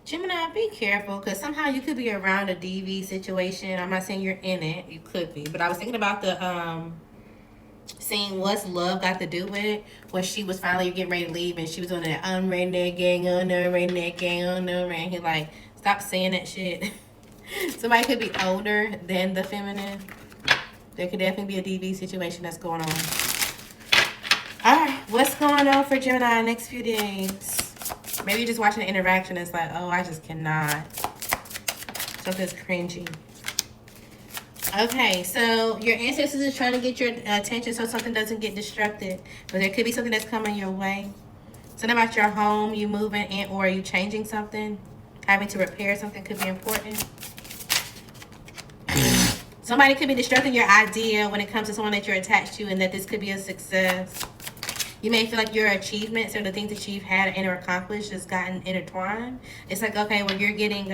Gemini, be careful because somehow you could be around a DV situation. I'm not saying you're in it. You could be. But I was thinking about the seeing what's love got to do with it when she was finally getting ready to leave and she was on that I'm reneging, oh no, reneging, oh no, ran. He like, stop saying that shit. Somebody could be older than the feminine. There could definitely be a DV situation that's going on. Alright, what's going on for Gemini next few days? Maybe you're just watching the interaction and it's like, oh, I just cannot. Something's cringy. Okay, so your ancestors are trying to get your attention so something doesn't get distracted. But there could be something that's coming your way. Something about your home, you moving, and or you changing something. Having to repair something could be important. Somebody could be distracting your idea when it comes to someone that you're attached to and that this could be a success. You may feel like your achievements or the things that you've had and or accomplished has gotten intertwined. It's like, okay, well, you're getting,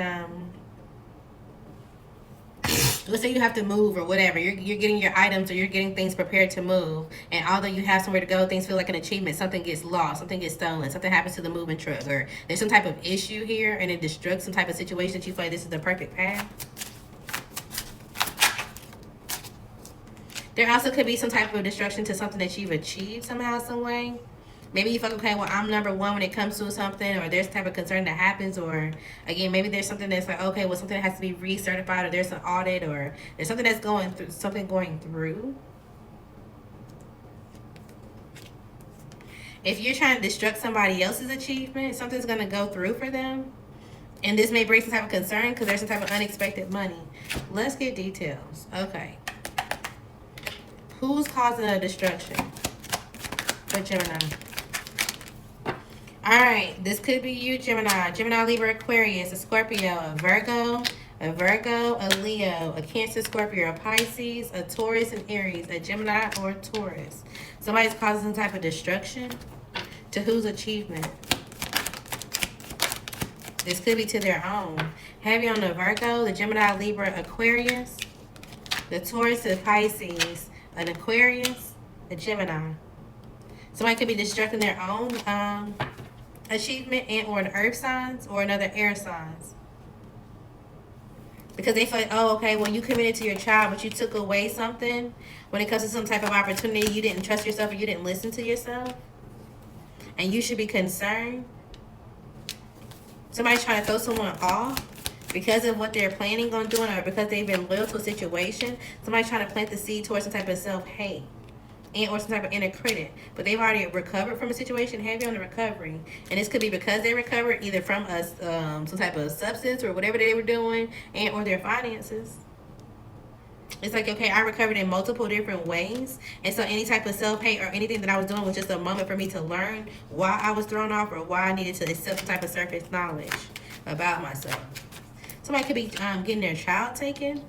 let's say you have to move or whatever. You're getting your items or you're getting things prepared to move. And although you have somewhere to go, things feel like an achievement. Something gets lost. Something gets stolen. Something happens to the moving truck. Or there's some type of issue here and it destructs some type of situation that you feel like this is the perfect path. There also could be some type of destruction to something that you've achieved somehow, some way. Maybe you feel, okay, well, I'm number one when it comes to something, or there's type of concern that happens, or again, maybe there's something that's like, okay, well, something that has to be recertified, or there's an audit, or there's something that's going through, something going through. If you're trying to destruct somebody else's achievement, something's going to go through for them. And this may bring some type of concern because there's some type of unexpected money. Let's get details. Okay. Who's causing a destruction for Gemini? Alright, this could be you, Gemini. Gemini, Libra, Aquarius, a Scorpio, a Virgo, a Leo, a Cancer, Scorpio, a Pisces, a Taurus, and Aries, a Gemini, or a Taurus. Somebody's causing some type of destruction to whose achievement? This could be to their own. Heavy on the Virgo, the Gemini, Libra, Aquarius, the Taurus, the Pisces, an Aquarius, a Gemini. Somebody could be destructing their own achievement and or an earth signs or another air signs. Because they feel like, oh, okay, well, you committed to your child, but you took away something. When it comes to some type of opportunity, you didn't trust yourself or you didn't listen to yourself. And you should be concerned. Somebody's trying to throw someone off because of what they're planning on doing or because they've been loyal to a situation. Somebody's trying to plant the seed towards some type of self-hate and or some type of inner critic. But they've already recovered from a situation, heavy on the recovery. And this could be because they recovered either from some type of substance or whatever they were doing and or their finances. It's like, okay, I recovered in multiple different ways. And so any type of self-hate or anything that I was doing was just a moment for me to learn why I was thrown off or why I needed to accept some type of surface knowledge about myself. Somebody could be getting their child taken.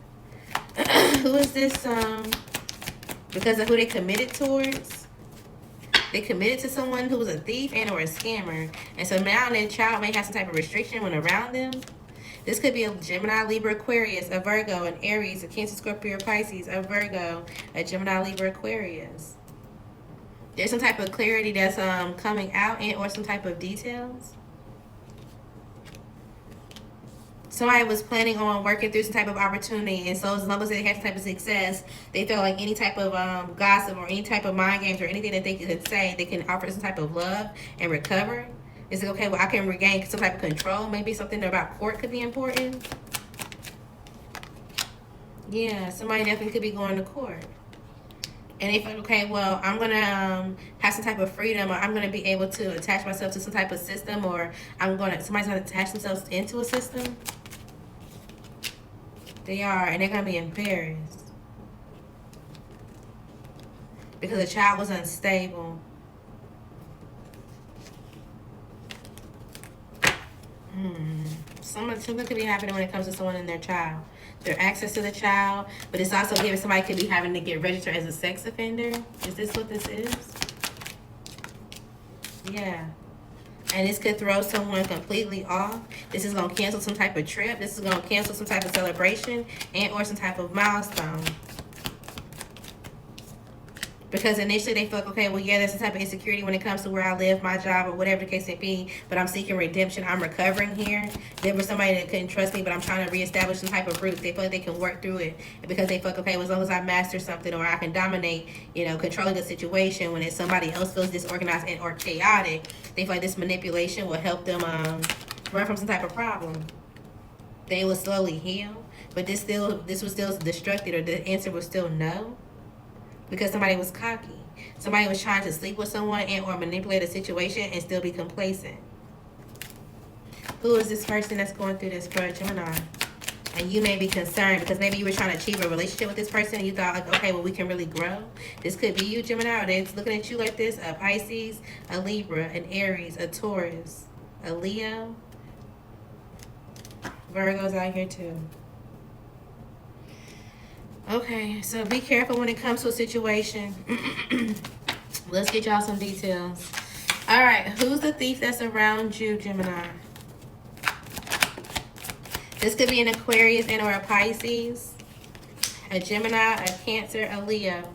Who is this? Because of who they committed towards. They committed to someone who was a thief and or a scammer. And so now their child may have some type of restriction when around them. This could be a Gemini, Libra, Aquarius, a Virgo, an Aries, a Cancer, Scorpio, Pisces, a Virgo, a Gemini, Libra, Aquarius. There's some type of clarity that's coming out and or some type of details. Somebody was planning on working through some type of opportunity, and so as long as they had some type of success, they felt like any type of gossip or any type of mind games or anything that they could say, they can offer some type of love and recover. It's like, okay, well, I can regain some type of control. Maybe something about court could be important. Yeah, somebody definitely could be going to court. And they feel, okay, well, I'm going to have some type of freedom, or I'm going to be able to attach myself to some type of system, or somebody's going to attach themselves into a system. They are, and they're going to be embarrassed. Because the child was unstable. Something could be happening when it comes to someone and their child. Their access to the child, but it's also giving somebody could be having to get registered as a sex offender. Is this what this is? Yeah. And this could throw someone completely off. This is going to cancel some type of trip. This is going to cancel some type of celebration and or some type of milestone. Because initially they feel like, okay, well, yeah, there's some type of insecurity when it comes to where I live, my job, or whatever the case may be, but I'm seeking redemption. I'm recovering here. There was somebody that couldn't trust me, but I'm trying to reestablish some type of roots. They feel like they can work through it. And because they feel like, okay, well, as long as I master something or I can dominate, controlling the situation when it's somebody else feels disorganized and or chaotic, they feel like this manipulation will help them run from some type of problem. They will slowly heal, but this was still destructive, or the answer was still no. Because somebody was cocky. Somebody was trying to sleep with someone and or manipulate a situation and still be complacent. Who is this person that's going through this for Gemini? And you may be concerned because maybe you were trying to achieve a relationship with this person and you thought, like, okay, well, we can really grow. This could be you, Gemini, or they're looking at you like this: a Pisces, a Libra, an Aries, a Taurus, a Leo. Virgo's out here too. Okay, so be careful when it comes to a situation. Let's get y'all some details. All right, who's the thief that's around you, Gemini? This could be an Aquarius and or a Pisces, a Gemini, a Cancer, a Leo.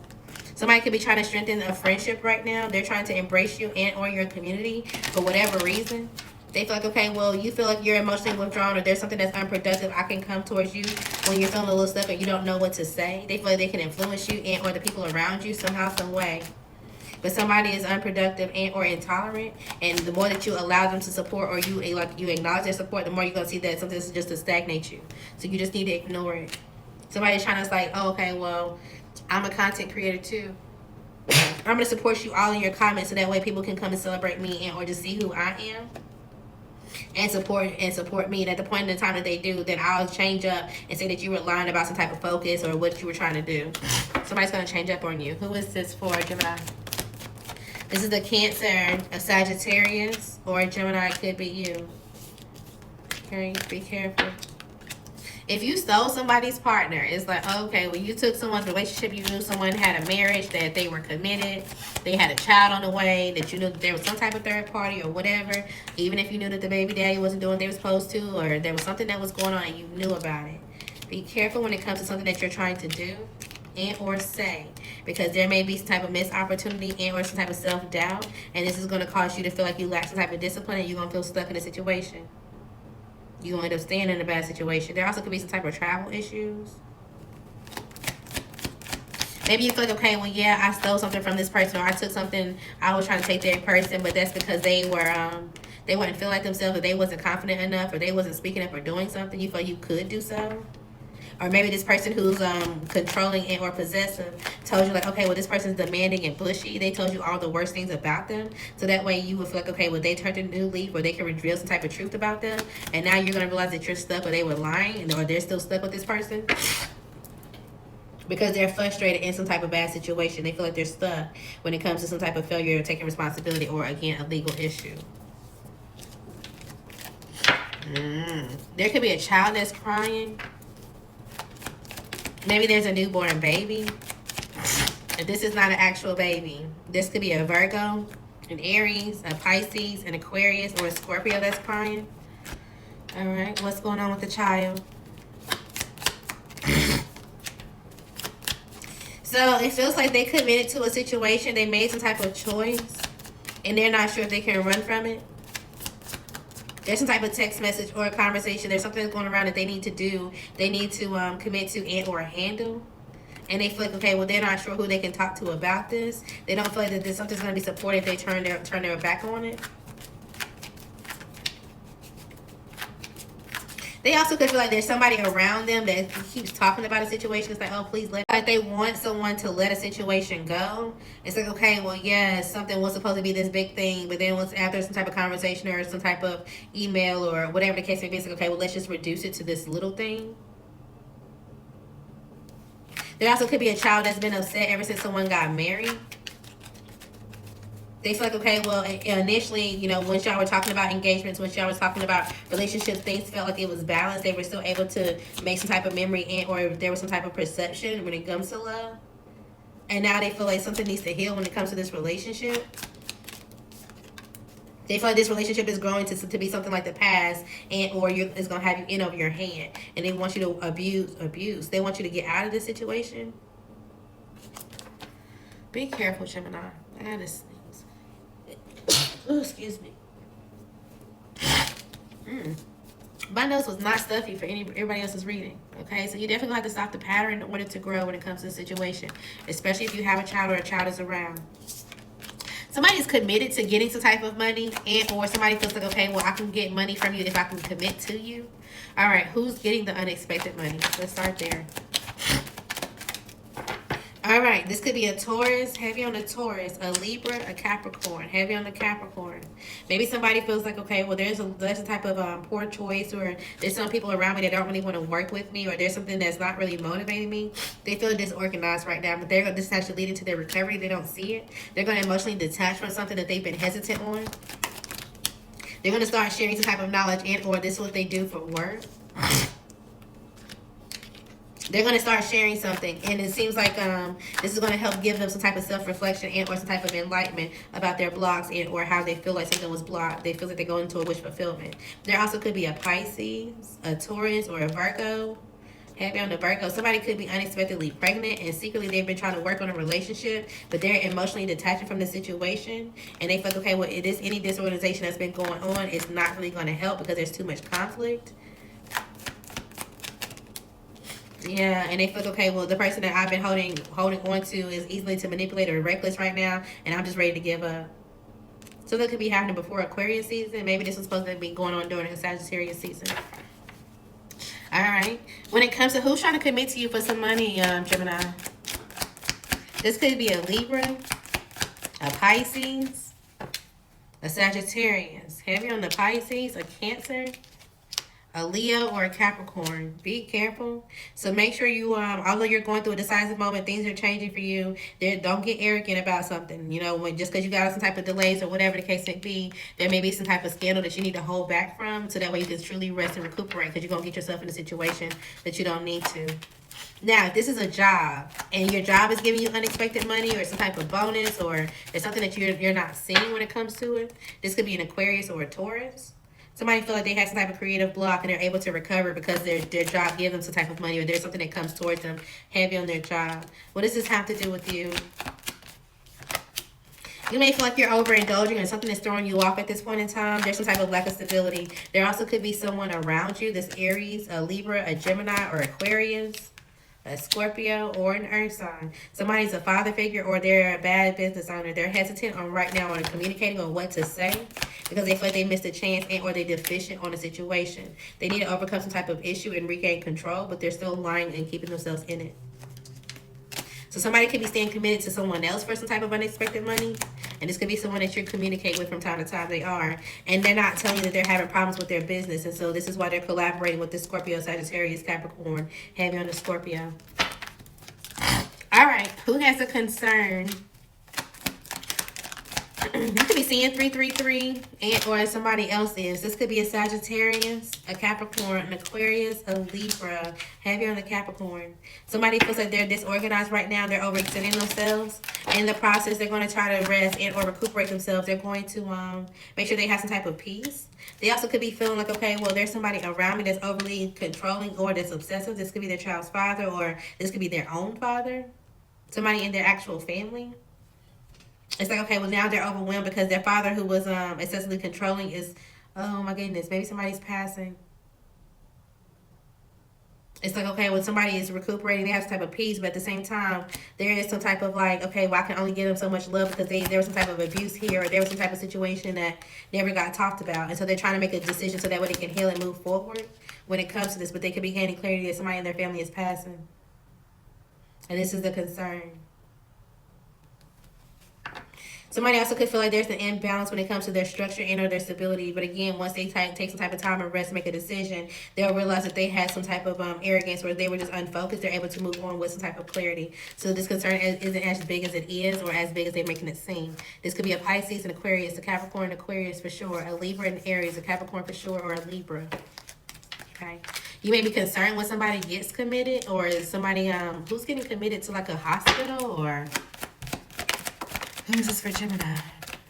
Somebody could be trying to strengthen a friendship right now. They're trying to embrace you and or your community for whatever reason. They feel like, okay, well, you feel like you're emotionally withdrawn or there's something that's unproductive. I can come towards you when you're feeling a little stuck or you don't know what to say. They feel like they can influence you and or the people around you somehow, some way. But somebody is unproductive and or intolerant, and the more that you allow them to support or you acknowledge their support, the more you're going to see that something is just to stagnate you. So you just need to ignore it. Somebody's trying to like, oh, okay, well, I'm a content creator too. I'm going to support you all in your comments so that way people can come and celebrate me and or just see who I am. And support me. And at the point in the time that they do, then I'll change up and say that you were lying about some type of focus or what you were trying to do. Somebody's going to change up on you. Who is this for, Gemini? This is the Cancer, a Sagittarius, or a Gemini. It could be you. Okay, be careful. If you stole somebody's partner, it's like, okay, well, you took someone's relationship, you knew someone had a marriage, that they were committed, they had a child on the way, that you knew that there was some type of third party or whatever, even if you knew that the baby daddy wasn't doing what they were supposed to, or there was something that was going on and you knew about it. Be careful when it comes to something that you're trying to do and or say, because there may be some type of missed opportunity and or some type of self-doubt, and this is going to cause you to feel like you lack some type of discipline and you're going to feel stuck in a situation. You're going to end up staying in a bad situation. There also could be some type of travel issues. Maybe you feel like, okay, well, yeah, I stole something from this person, or I took something, I was trying to take their person, but that's because they wouldn't feel like themselves, or they wasn't confident enough, or they wasn't speaking up or doing something. You feel you could do so. Or maybe this person who's controlling and or possessive told you like, okay, well, this person's demanding and bushy. They told you all the worst things about them. So that way you would feel like, okay, well, they turned a new leaf, or they can reveal some type of truth about them. And now you're going to realize that you're stuck, or they were lying, or they're still stuck with this person. Because they're frustrated in some type of bad situation. They feel like they're stuck when it comes to some type of failure or taking responsibility, or, again, a legal issue. There could be a child that's crying. Maybe there's a newborn baby. If this is not an actual baby, this could be a Virgo, an Aries, a Pisces, an Aquarius, or a Scorpio that's crying. All right, what's going on with the child? So it feels like they committed to a situation. They made some type of choice, and they're not sure if they can run from it. There's some type of text message or a conversation. There's something that's going around that they need to do. They need to commit to and or handle. And they feel like, okay, well, they're not sure who they can talk to about this. They don't feel like that something's going to be supported if they turn their back on it. They also could feel like there's somebody around them that keeps talking about a situation. It's like, oh, please let. Like they want someone to let a situation go. It's like, okay, well, yeah, something was supposed to be this big thing, but then once after some type of conversation or some type of email or whatever the case may be, it's like, okay, well, let's just reduce it to this little thing. There also could be a child that's been upset ever since someone got married. They feel like, okay, well, initially, once y'all were talking about engagements, once y'all was talking about relationships, things felt like it was balanced. They were still able to make some type of memory or there was some type of perception when it comes to love. And now they feel like something needs to heal when it comes to this relationship. They feel like this relationship is growing to be something like the past, or it's going to have you in over your hand. And they want you to abuse. They want you to get out of this situation. Be careful, Gemini. That is oh, excuse me. My nose was not stuffy for everybody else's reading. Okay, so you definitely have to stop the pattern in order to grow when it comes to the situation, especially if you have a child or a child is around. Somebody's committed to getting some type of money, and or somebody feels like, okay, well, I can get money from you if I can commit to you. All right, who's getting the unexpected money? Let's start there. All right, this could be a Taurus, heavy on the Taurus, a Libra, a Capricorn, heavy on the Capricorn. Maybe somebody feels like, okay, well, there's a type of poor choice, or there's some people around me that don't really want to work with me, or there's something that's not really motivating me. They feel disorganized right now, but this is actually leading to their recovery. They don't see it. They're going to emotionally detach from something that they've been hesitant on. They're going to start sharing some type of knowledge, and or this is what they do for work. They're going to start sharing something, and it seems like this is going to help give them some type of self-reflection and or some type of enlightenment about their blocks and or how they feel like something was blocked. They feel like they go into a wish fulfillment. There also could be a Pisces, a Taurus, or a Virgo. Heavy on the Virgo. Somebody could be unexpectedly pregnant, and secretly they've been trying to work on a relationship, but they're emotionally detaching from the situation, and they feel like, okay, well, it is any disorganization that's been going on, it's not really going to help because there's too much conflict. Yeah, and they feel okay, well, the person that I've been holding on to is easily to manipulate or reckless right now, and I'm just ready to give up. So that could be happening before Aquarius season. Maybe this was supposed to be going on during the Sagittarius season. All right. When it comes to who's trying to commit to you for some money, Gemini, this could be a Libra, a Pisces, a Sagittarius. Heavy on the Pisces, a Cancer, a Leo, or a Capricorn. Be careful. So make sure you, although you're going through a decisive moment, things are changing for you. Don't get arrogant about something. You know, just because you got some type of delays or whatever the case may be, there may be some type of scandal that you need to hold back from, so that way you can truly rest and recuperate, because you're going to get yourself in a situation that you don't need to. Now, if this is a job, and your job is giving you unexpected money or some type of bonus, or there's something that you're not seeing when it comes to it, this could be an Aquarius or a Taurus. Somebody feel like they have some type of creative block and they're able to recover because their job gives them some type of money, or there's something that comes towards them heavy on their job. What does this have to do with you? You may feel like you're overindulging or something that's throwing you off at this point in time. There's some type of lack of stability. There also could be someone around you, this Aries, a Libra, a Gemini, or Aquarius, a Scorpio, or an earth sign. Somebody's a father figure, or they're a bad business owner. They're hesitant on right now on communicating on what to say because they feel like they missed a chance and or they're deficient on a situation. They need to overcome some type of issue and regain control, but they're still lying and keeping themselves in it. So somebody could be staying committed to someone else for some type of unexpected money. And this could be someone that you communicate with from time to time. They are. And they're not telling you that they're having problems with their business. And so this is why they're collaborating with the Scorpio, Sagittarius, Capricorn, heavy on the Scorpio. All right. Who has a concern? You could be seeing 333 and or somebody else is. This could be a Sagittarius, a Capricorn, an Aquarius, a Libra, heavy on the Capricorn. Somebody feels like they're disorganized right now. They're overextending themselves. In the process, they're going to try to rest and or recuperate themselves. They're going to make sure they have some type of peace. They also could be feeling like, okay, well, there's somebody around me that's overly controlling or that's obsessive. This could be their child's father, or this could be their own father. Somebody in their actual family. It's like, okay, well, now they're overwhelmed because their father, who was excessively controlling, is, oh my goodness, maybe somebody's passing. It's like, okay, well, somebody is recuperating, they have some type of peace, but at the same time, there is some type of like, okay, well, I can only give them so much love because there was some type of abuse here, or there was some type of situation that never got talked about. And so they're trying to make a decision so that way they can heal and move forward when it comes to this. But they could be gaining clarity that somebody in their family is passing. And this is the concern. Somebody also could feel like there's an imbalance when it comes to their structure and or their stability. But again, once they take some type of time and rest, make a decision, they'll realize that they had some type of arrogance, or they were just unfocused. They're able to move on with some type of clarity. So this concern isn't as big as it is, or as big as they're making it seem. This could be a Pisces, an Aquarius, a Capricorn, Aquarius for sure, a Libra, and Aries, a Capricorn for sure, or a Libra. Okay. You may be concerned when somebody gets committed, or is somebody who's getting committed to like a hospital, or... Who is this for Gemini?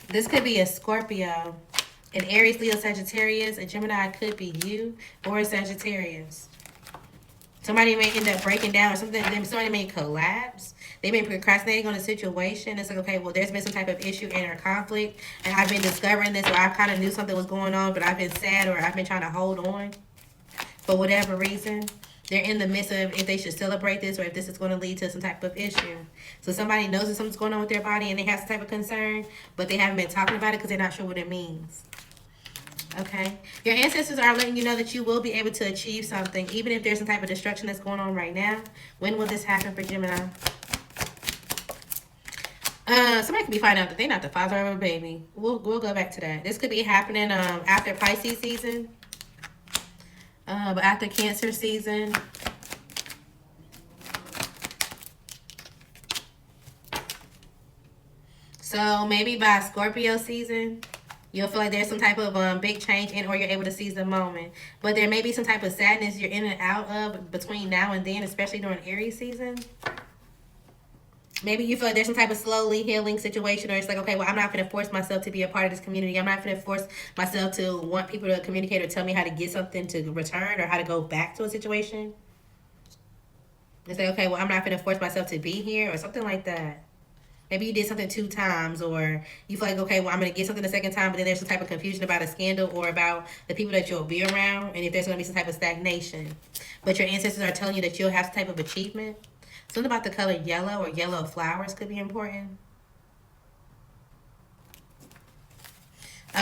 This could be a Scorpio, an Aries, Leo, Sagittarius. A Gemini could be you, or a Sagittarius. Somebody may end up breaking down or something. Somebody may collapse. They've been procrastinating on a situation. It's like, okay, well, there's been some type of issue or conflict, and I've been discovering this, or I kind of knew something was going on, but I've been sad, or I've been trying to hold on for whatever reason. They're in the midst of if they should celebrate this or if this is going to lead to some type of issue. So somebody knows that something's going on with their body and they have some type of concern, but they haven't been talking about it because they're not sure what it means. Okay, your ancestors are letting you know that you will be able to achieve something, even if there's some type of destruction that's going on right now. When will this happen for Gemini? Somebody could be finding out that they're not the father of a baby. We'll go back to that. This could be happening after Pisces season, but after Cancer season. So maybe by Scorpio season. You'll feel like there's some type of big change or you're able to seize the moment. But there may be some type of sadness you're in and out of between now and then, especially during Aries season. Maybe you feel like there's some type of slowly healing situation, or it's like, okay, well, I'm not going to force myself to be a part of this community. I'm not going to force myself to want people to communicate or tell me how to get something to return or how to go back to a situation. It's like, okay, well, I'm not going to force myself to be here or something like that. Maybe you did something 2 times, or you feel like, okay, well, I'm going to get something the second time, but then there's some type of confusion about a scandal or about the people that you'll be around, and if there's going to be some type of stagnation. But your ancestors are telling you that you'll have some type of achievement. Something about the color yellow or yellow flowers could be important.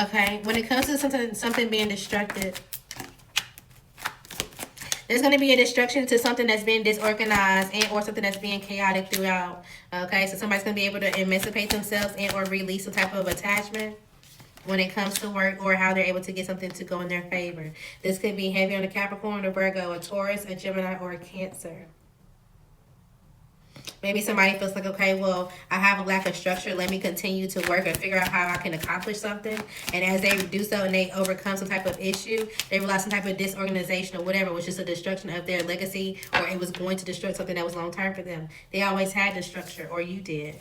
Okay, when it comes to something being destructive, there's going to be a destruction to something that's been disorganized and or something that's being chaotic throughout. Okay, so somebody's going to be able to emancipate themselves and or release some type of attachment when it comes to work or how they're able to get something to go in their favor. This could be heavy on a Capricorn, a Virgo, a Taurus, a Gemini, or a Cancer. Maybe somebody feels like, okay, well, I have a lack of structure. Let me continue to work and figure out how I can accomplish something. And as they do so and they overcome some type of issue, they realize some type of disorganization or whatever was just a destruction of their legacy, or it was going to destroy something that was long term for them. They always had the structure, or you did.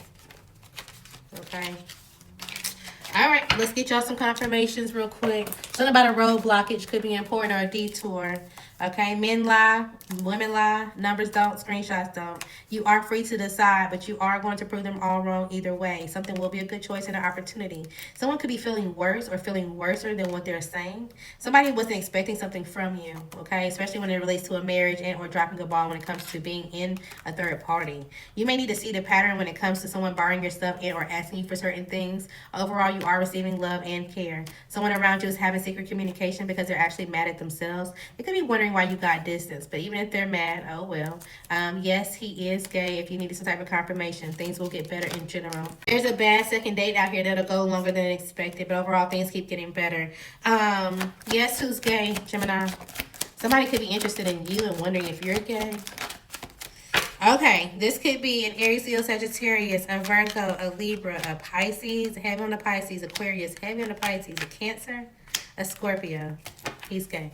Okay. All right, let's get y'all some confirmations real quick. Something about a road blockage could be important, or a detour. Okay, men lie, women lie, numbers don't, screenshots don't. You are free to decide, but you are going to prove them all wrong either way. Something will be a good choice and an opportunity. Someone could be feeling worse or feeling worser than what they're saying. Somebody wasn't expecting something from you, okay, especially when it relates to a marriage and or dropping a ball when it comes to being in a third party. You may need to see the pattern when it comes to someone borrowing your stuff and or asking you for certain things. Overall, you are receiving love and care. Someone around you is having secret communication because they're actually mad at themselves. They could be wondering why you got distance, but even if they're mad, oh well. Yes, he is gay. If you needed some type of confirmation, things will get better in general. There's a bad second date out here that'll go longer than expected, but overall things keep getting better. Yes, who's gay, Gemini? Somebody could be interested in you and wondering if you're gay. Okay, this could be an Aries, Leo, Sagittarius, a Virgo, a Libra, a Pisces, heavy on the Pisces, Aquarius, heavy on the Pisces, a Cancer, a Scorpio. He's gay.